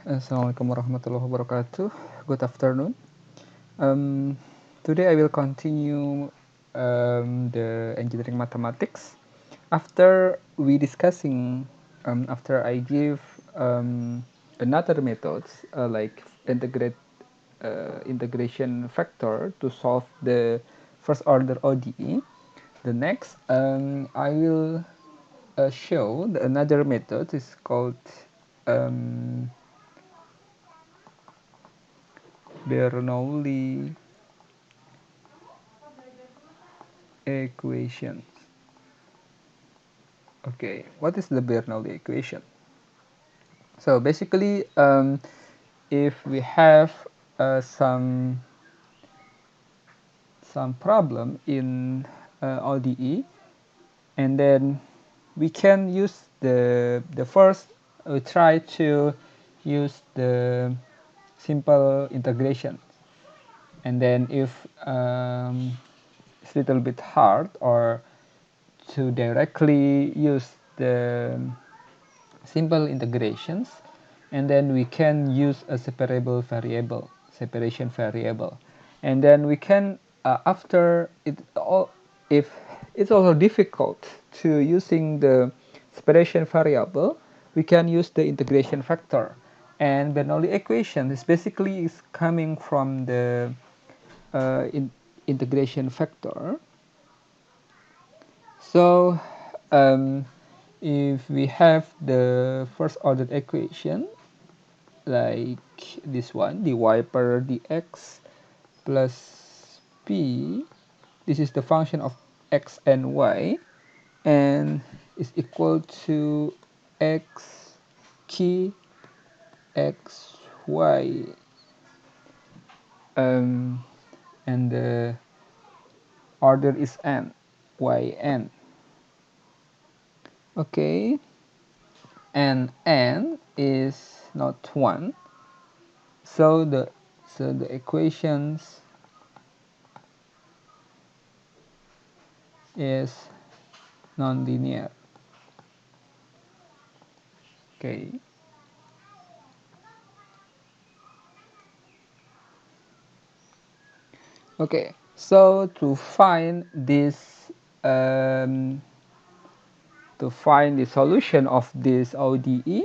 Assalamualaikum warahmatullahi wabarakatuh. Good afternoon. Today I will continue the engineering mathematics. After I give another methods like integration factor to solve the first order ODE. The next, I will show another method is called um, Bernoulli Equation. Okay, what is the Bernoulli equation? So basically, if we have some problem in ODE, and then we can use the first. We try to use the simple integration, and then if it's a little bit hard or to directly use the simple integrations, and then we can use a separable variable, separation variable, and then we can after it all, if it's also difficult to using the separation variable, we can use the integration factor. And Bernoulli equation is basically coming from the integration factor. So if we have the first order equation like this one, dy per dx plus p, this is the function of x and y, and is equal to x key x y, and the order is n, yn. Okay, and n is not 1, so the equations is nonlinear. Okay, okay, so to find this to find the solution of this ODE,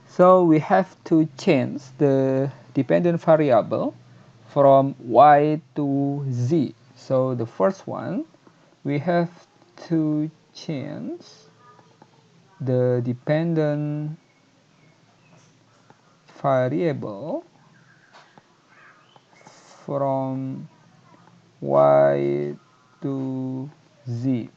so we have to change the dependent variable from y to z. So the first one, we have to change the dependent variable from y to z,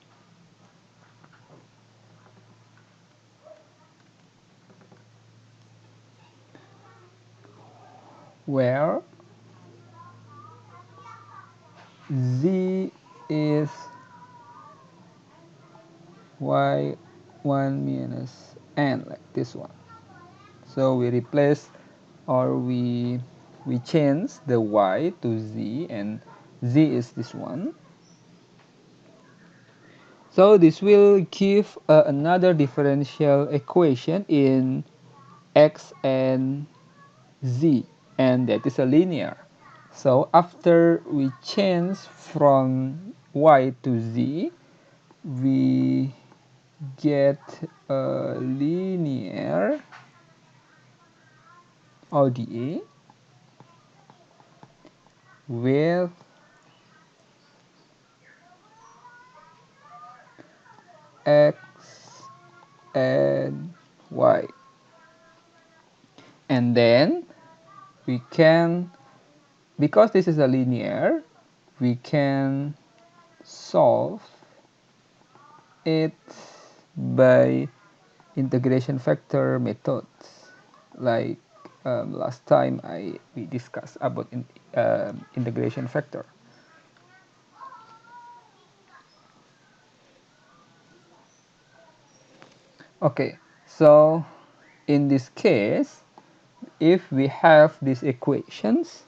where z is y1 minus n, like this one. So we replace, or we change the y to z, and z is this one. So this will give another differential equation in x and z, and that is a linear. So after we change from y to z, we get a linear ODE with x and y, and then we can, because this is a linear, we can solve it by integration factor methods, like last time we discussed about integration factor. Okay, so in this case, if we have these equations,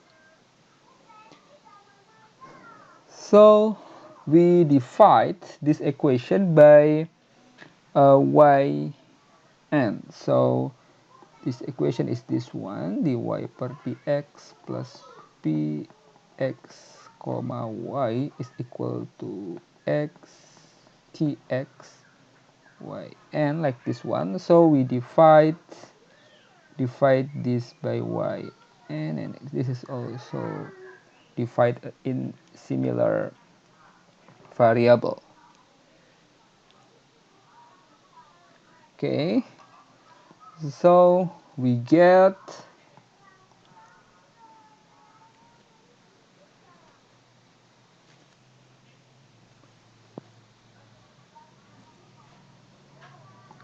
so we divide this equation by yn. So this equation is this one, dy per dx plus px comma y is equal to x tx y, and like this one. So we divide this by y, and this is also divided in similar variable. Okay, so we get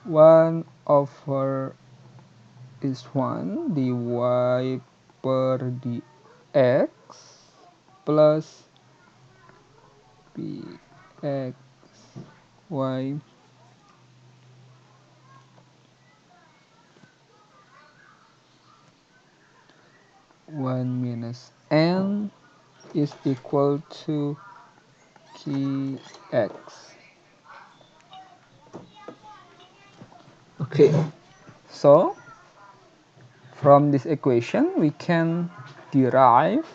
one over is 1 dy per dx plus px y one minus n is equal to kx. Okay, so from this equation we can derive,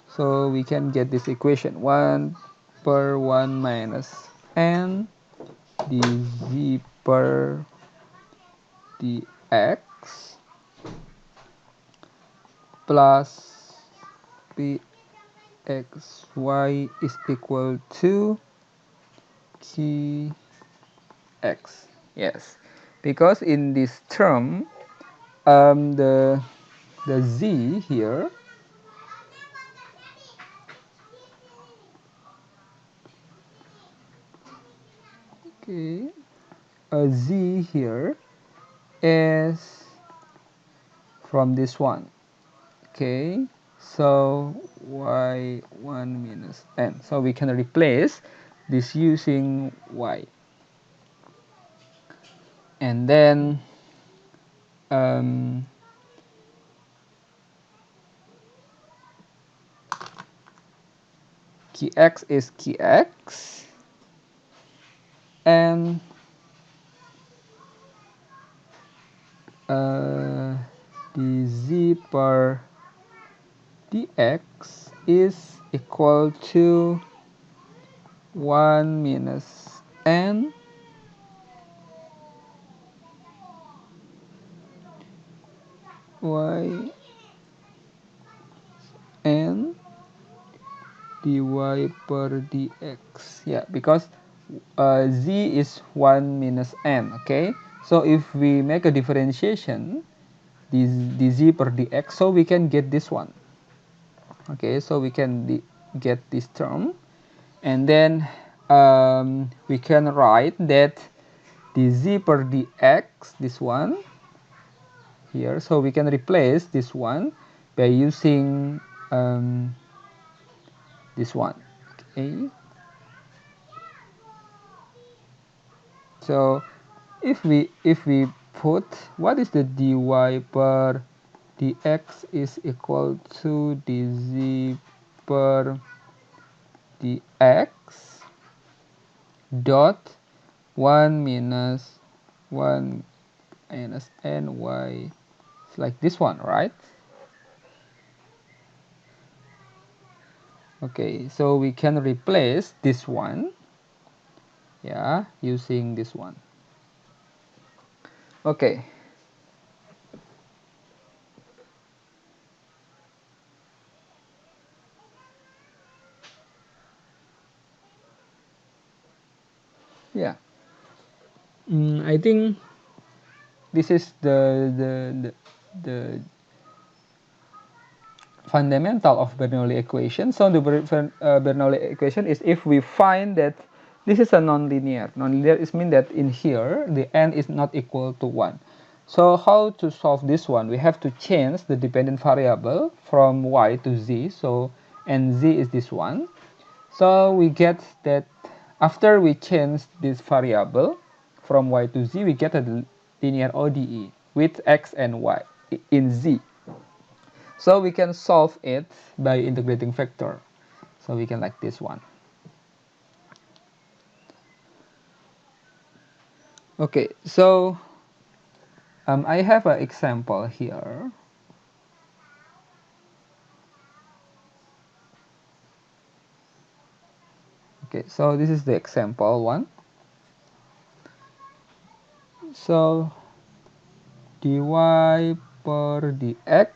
so we can get this equation 1 per 1 minus n dz per dx plus pxy is equal to kx. Yes, because in this term the z here, okay, a z here is from this one. Okay, so y1 minus n, so we can replace this using y, and then kx is kx, and dz per dx is equal to 1 minus n y n dy per dx. Yeah, because z is 1 minus n. Okay, so if we make a differentiation dz per dx, so we can get this one. Okay, so we can get this term, and then we can write that dz per dx, this one here, so we can replace this one by using this one. Okay, so if we put what is the dy per dx is equal to dz per dx dot 1 minus 1 minus ny, it's like this one, right? Okay, so we can replace this one, yeah, using this one. Okay, yeah, I think this is the fundamental of Bernoulli equation. So the Bernoulli equation is if we find that this is a nonlinear. Nonlinear is mean that in here the n is not equal to 1. So how to solve this one? We have to change the dependent variable from y to z. So and z is this one. So we get that after we change this variable from y to z, we get a linear ODE with x and y in z. So we can solve it by integrating factor. So we can like this one. Okay, so I have an example here. Okay, so this is the example one. So dy per dx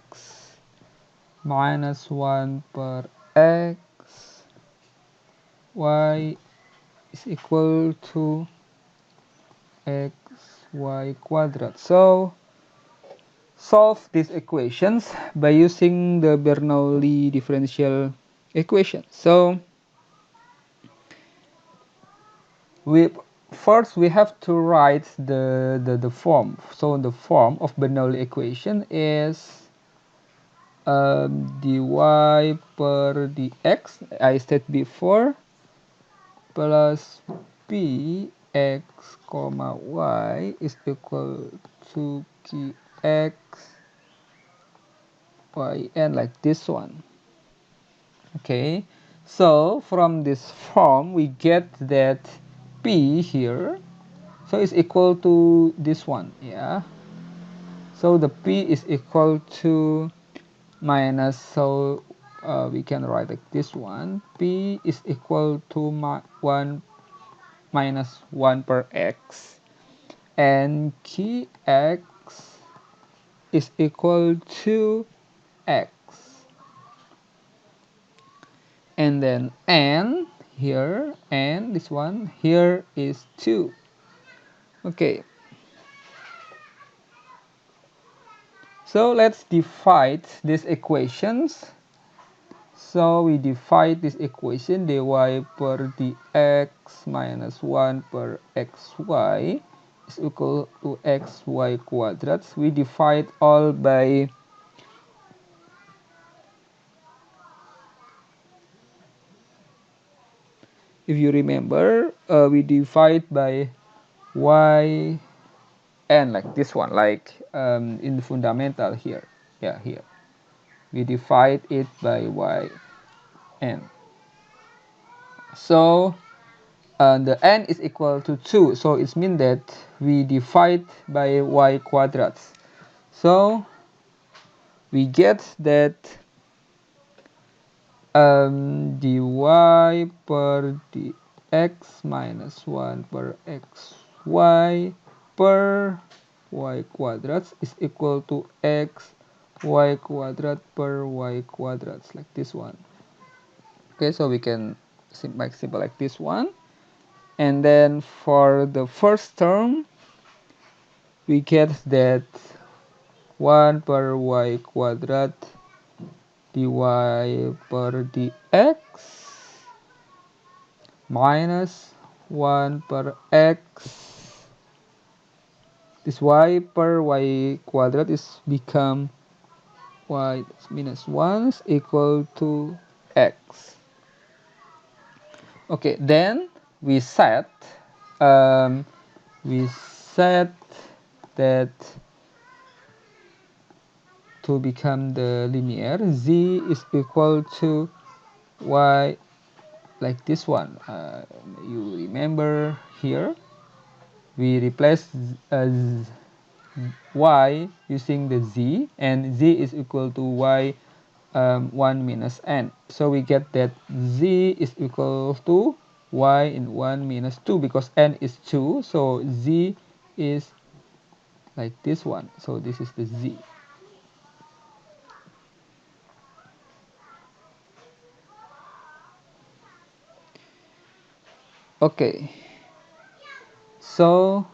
minus 1 per x y is equal to x y quadrat. So solve these equations by using the Bernoulli differential equation. So we first we have to write the form. So the form of Bernoulli equation is dy per dx I said before plus p x comma y is equal to kx y n, like this one. Okay, so from this form we get that p here, so it's equal to this one. Yeah, so the p is equal to minus, so we can write like this one. P is equal to 1 minus 1 per x, and kx is equal to x, and then n here, and this one here is 2. Okay, so let's divide these equations. So we divide this equation, dy per dx minus 1 per xy is equal to xy quadrats. We divide all by, if you remember, we divide by y n, like this one, like in the fundamental here. Yeah, here. We divide it by y n. So the n is equal to 2, so it means that we divide by y quadrats. So we get that dy per dx minus 1 per xy per y quadrats is equal to x y quadrat per y quadrats, like this one. Okay, so we can make simple like this one. And then for the first term, we get that 1 per y quadrat dy per dx minus 1 per x, this y per y quadrat is become y minus 1 is equal to x. Okay, then we set um, that to become the linear, z is equal to y, like this one. You remember here we replace y using the z, and z is equal to y 1 minus n. So we get that z is equal to y in 1 minus 2, because n is 2, so z is like this one. So this is the z. Okay, so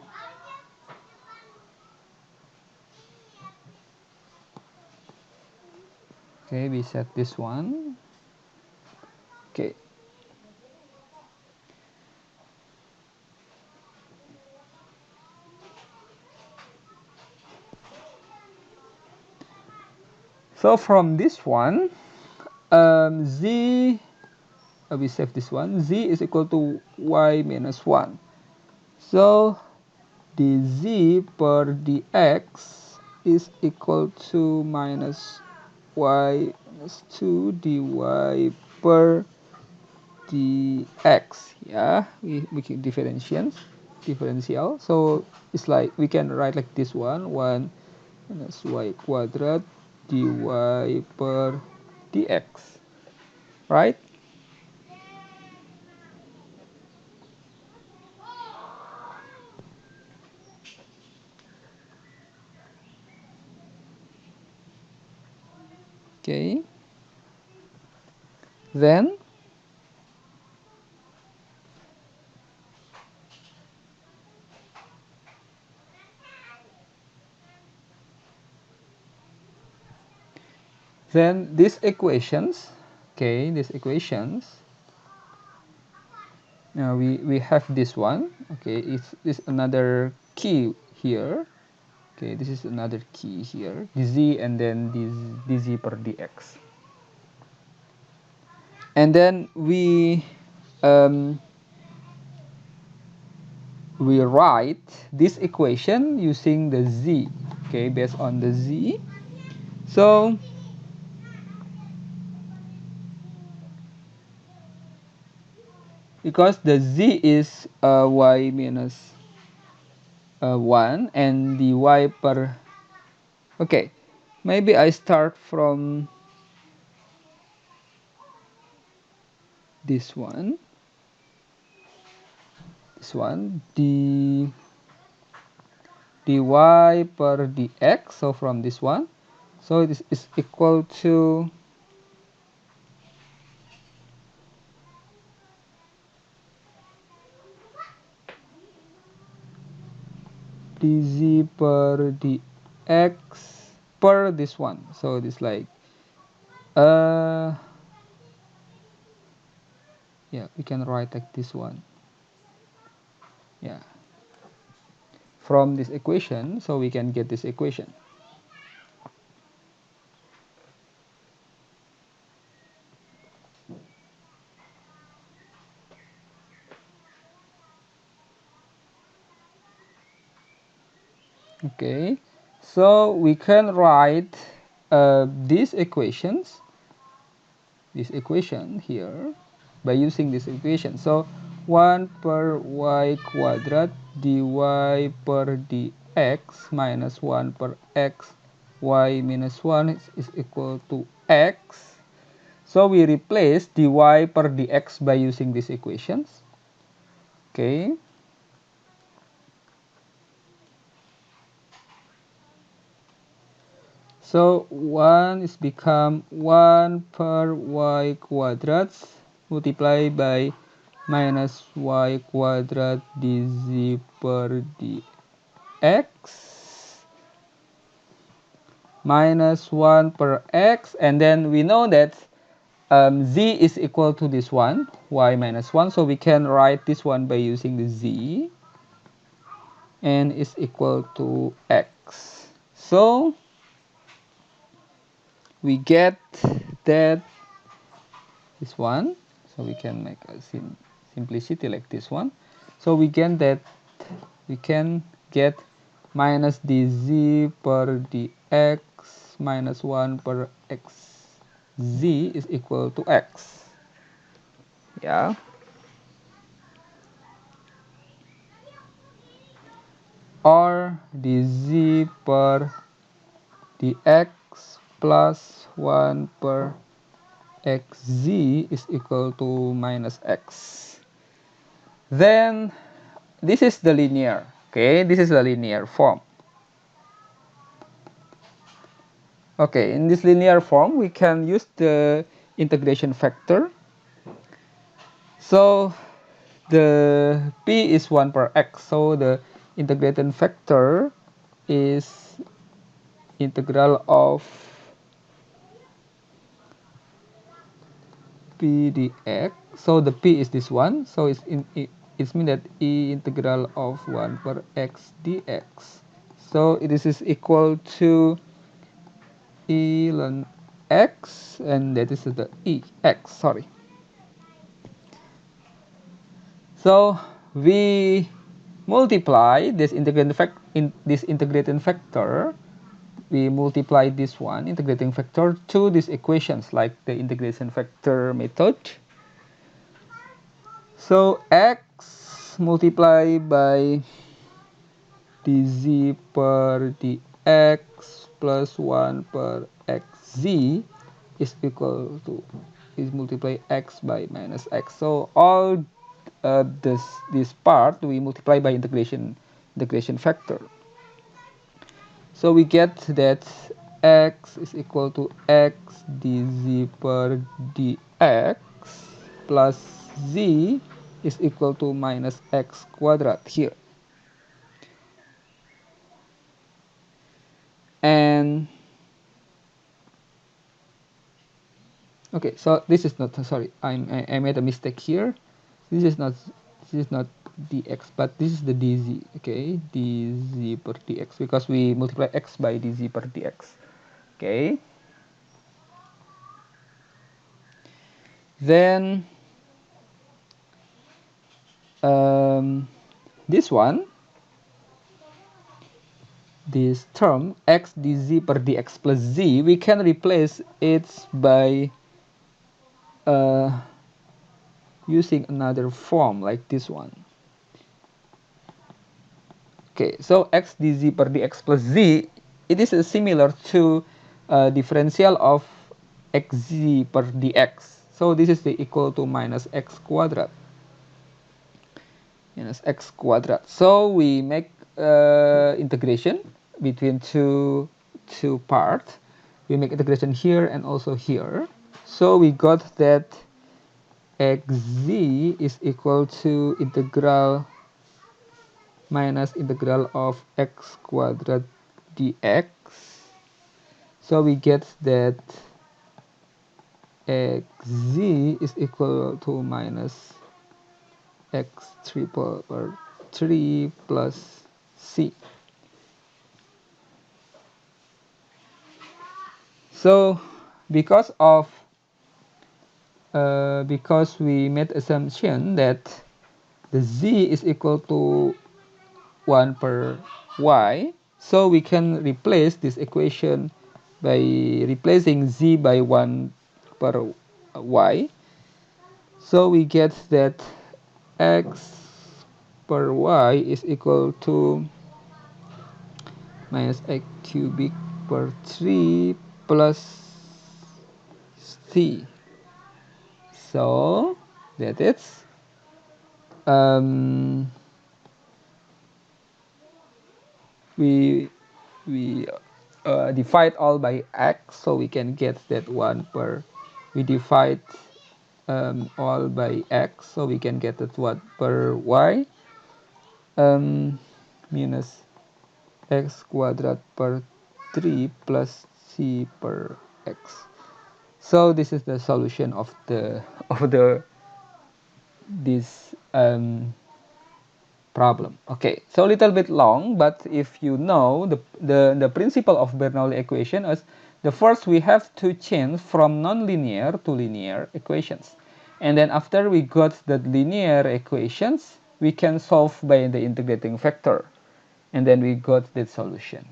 okay, we set this one. Okay, so from this one, z, we save this one, z is equal to y minus 1. So the z per dx is equal to minus y minus 2 dy per dx. Yeah, we make differentiations. differential. So it's like we can write like this one, 1 minus y quadrat dy per dx, right? Okay. Then these equations, okay, these equations, now we have this one, okay, it's another key here, okay, this is another key here, dz, and then this dz per dx, and then we write this equation using the z, okay, based on the z. So because the z is y minus 1 and the y per, okay, maybe I start from this one, the dy per dx, so from this one, so this is equal to dz per dx per this one, so this like yeah, we can write like this one, yeah, from this equation, so we can get this equation. Okay, so we can write these equations, this equation here, by using this equation. So 1 per y quadrat dy per dx minus 1 per x y minus 1 is equal to x. So we replace dy per dx by using these equations. Okay. So 1 is become 1 per y quadrat multiplied by minus y quadrat dz per dx minus 1 per x, and then we know that z is equal to this one, y minus 1, so we can write this one by using the z, and is equal to x. So we get that this one, so we can make a simplicity like this one, so we can get minus dz per dx minus 1 per x z is equal to x, yeah, or dz per dx plus 1 per xz is equal to minus x. Then this is the linear, okay, this is the linear form. Okay, in this linear form we can use the integration factor. So the p is 1 per x, so the integration factor is integral of p dx. So the p is this one, so it's means that e integral of 1 per x dx. So this is equal to e ln x, and that is the x, sorry. So we multiply this integrating factor. We multiply this one integrating factor to these equations like the integration factor method. So x multiply by dz per dx plus 1 per xz is equal to is multiply x by minus x. So all this part we multiply by integration factor. So we get that x is equal to x dz per dx plus z is equal to minus x quadrat here. And okay, so this is not, sorry, I made a mistake here. This is not dx, but this is the dz. Okay, dz per dx, because we multiply x by dz per dx. Okay, then this one, this term x dz per dx plus z, we can replace it by using another form like this one. Okay, so x dz per dx plus z, it is similar to differential of xz per dx. So this is the equal to minus x quadrat. Minus x quadrat. So we make integration between two parts. We make integration here and also here. So we got that xz is equal to integral minus integral of x quadrat dx. So we get that xz is equal to minus x triple or 3 plus c. So because we made assumption that the z is equal to 1 per y, so we can replace this equation by replacing z by 1 per y. So we get that x per y is equal to minus x cubic per 3 plus c. So that is we divide all by x, so we can get that 1 per, we divide all by x, so we can get that 1 per y minus x quadrat per 3 plus c per x. So this is the solution of this problem. Okay, so a little bit long, but if you know the principle of Bernoulli equation is, the first we have to change from nonlinear to linear equations, and then after we got the linear equations, we can solve by the integrating factor, and then we got the solution.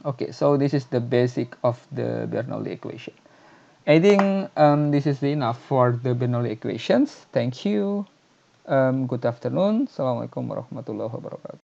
Okay, so this is the basic of the Bernoulli equation. I think this is enough for the Bernoulli equations. Thank you. Good afternoon. Assalamualaikum warahmatullahi wabarakatuh.